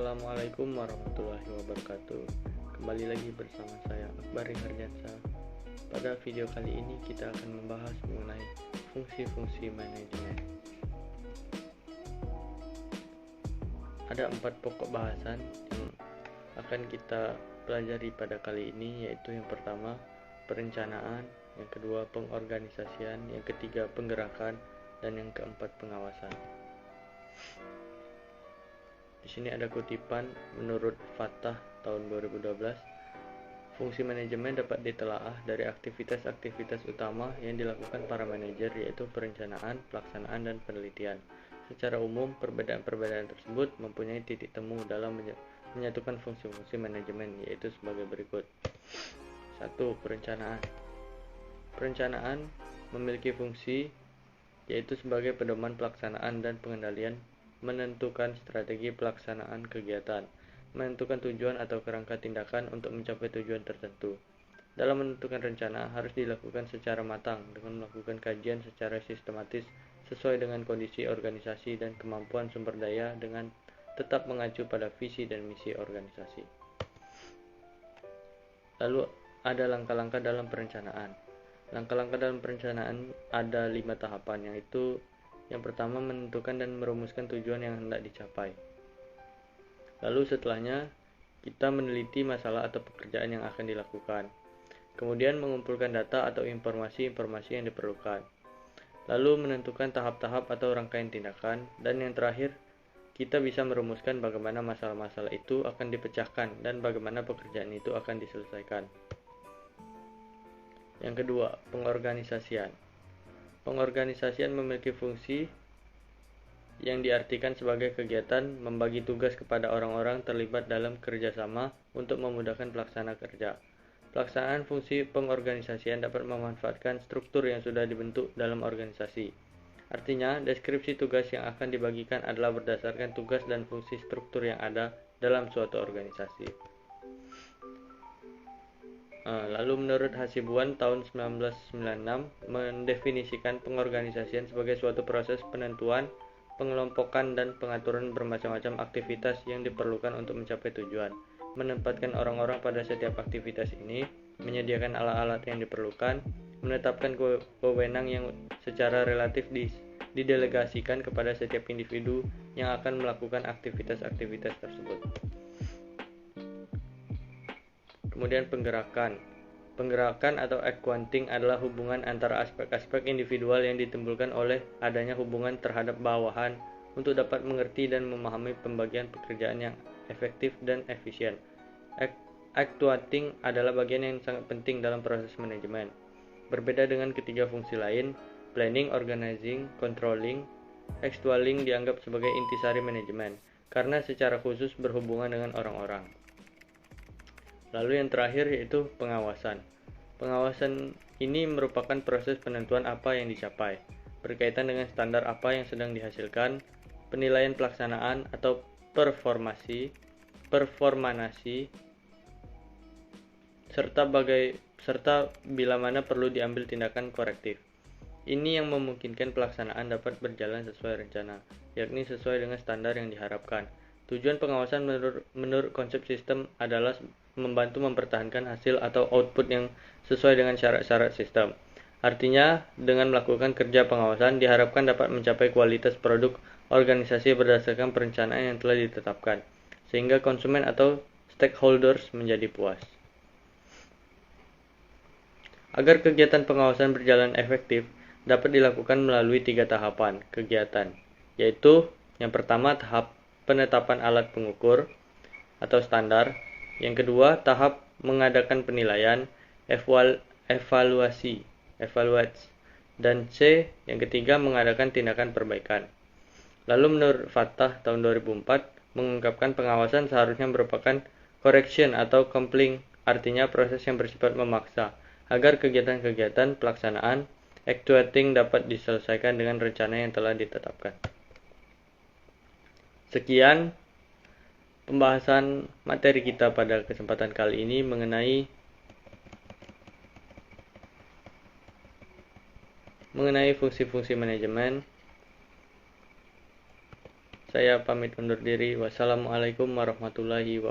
Assalamualaikum warahmatullahi wabarakatuh. Kembali lagi bersama saya Akbar Harjansa. Pada video kali ini kita akan membahas mengenai fungsi-fungsi manajemen. Ada 4 pokok bahasan yang akan kita pelajari pada kali ini, yaitu yang pertama perencanaan, yang kedua pengorganisasian, yang ketiga penggerakan, dan yang keempat pengawasan. Di sini ada kutipan menurut Fatah tahun 2012. Fungsi manajemen dapat ditelaah dari aktivitas-aktivitas utama yang dilakukan para manajer, yaitu perencanaan, pelaksanaan, dan penelitian. Secara umum, perbedaan-perbedaan tersebut mempunyai titik temu dalam menyatukan fungsi-fungsi manajemen, yaitu sebagai berikut. 1. Perencanaan. Perencanaan memiliki fungsi yaitu sebagai pedoman pelaksanaan dan pengendalian, menentukan strategi pelaksanaan kegiatan, menentukan tujuan atau kerangka tindakan untuk mencapai tujuan tertentu. Dalam menentukan rencana harus dilakukan secara matang dengan melakukan kajian secara sistematis sesuai dengan kondisi organisasi dan kemampuan sumber daya dengan tetap mengacu pada visi dan misi organisasi. Lalu ada langkah-langkah dalam perencanaan. Langkah-langkah dalam perencanaan ada 5 tahapan, yaitu yang pertama, menentukan dan merumuskan tujuan yang hendak dicapai. Lalu setelahnya, kita meneliti masalah atau pekerjaan yang akan dilakukan. Kemudian mengumpulkan data atau informasi-informasi yang diperlukan. Lalu menentukan tahap-tahap atau rangkaian tindakan. Dan yang terakhir, kita bisa merumuskan bagaimana masalah-masalah itu akan dipecahkan dan bagaimana pekerjaan itu akan diselesaikan. Yang kedua, pengorganisasian. Pengorganisasian memiliki fungsi yang diartikan sebagai kegiatan membagi tugas kepada orang-orang terlibat dalam kerjasama untuk memudahkan pelaksana kerja. Pelaksanaan fungsi pengorganisasian dapat memanfaatkan struktur yang sudah dibentuk dalam organisasi. Artinya, deskripsi tugas yang akan dibagikan adalah berdasarkan tugas dan fungsi struktur yang ada dalam suatu organisasi. Lalu menurut Hasibuan tahun 1996 mendefinisikan pengorganisasian sebagai suatu proses penentuan, pengelompokan, dan pengaturan bermacam-macam aktivitas yang diperlukan untuk mencapai tujuan, menempatkan orang-orang pada setiap aktivitas ini, menyediakan alat-alat yang diperlukan, menetapkan wewenang yang secara relatif didelegasikan kepada setiap individu yang akan melakukan aktivitas-aktivitas tersebut. Kemudian penggerakan. Penggerakan atau accounting adalah hubungan antara aspek-aspek individual yang ditimbulkan oleh adanya hubungan terhadap bawahan untuk dapat mengerti dan memahami pembagian pekerjaan yang efektif dan efisien. Accounting adalah bagian yang sangat penting dalam proses manajemen. Berbeda dengan ketiga fungsi lain, planning, organizing, controlling, actualing dianggap sebagai intisari manajemen karena secara khusus berhubungan dengan orang-orang. Lalu yang terakhir yaitu pengawasan. Pengawasan ini merupakan proses penentuan apa yang dicapai, berkaitan dengan standar apa yang sedang dihasilkan, penilaian pelaksanaan atau performanasi, serta bila mana perlu diambil tindakan korektif. Ini yang memungkinkan pelaksanaan dapat berjalan sesuai rencana, yakni sesuai dengan standar yang diharapkan. Tujuan pengawasan menurut konsep sistem adalah membantu mempertahankan hasil atau output yang sesuai dengan syarat-syarat sistem. Artinya, dengan melakukan kerja pengawasan diharapkan dapat mencapai kualitas produk organisasi berdasarkan perencanaan yang telah ditetapkan, sehingga konsumen atau stakeholders menjadi puas. Agar kegiatan pengawasan berjalan efektif, dapat dilakukan melalui 3 tahapan kegiatan, yaitu yang pertama tahap penetapan alat pengukur atau standar, yang kedua tahap mengadakan penilaian, evaluasi, dan C yang ketiga mengadakan tindakan perbaikan. Lalu menurut Fatah tahun 2004 mengungkapkan pengawasan seharusnya merupakan correction atau complying, artinya proses yang bersifat memaksa agar kegiatan-kegiatan pelaksanaan actuating dapat diselesaikan dengan rencana yang telah ditetapkan. Sekian pembahasan materi kita pada kesempatan kali ini mengenai fungsi-fungsi manajemen. Saya pamit undur diri. Wassalamualaikum warahmatullahi wabarakatuh.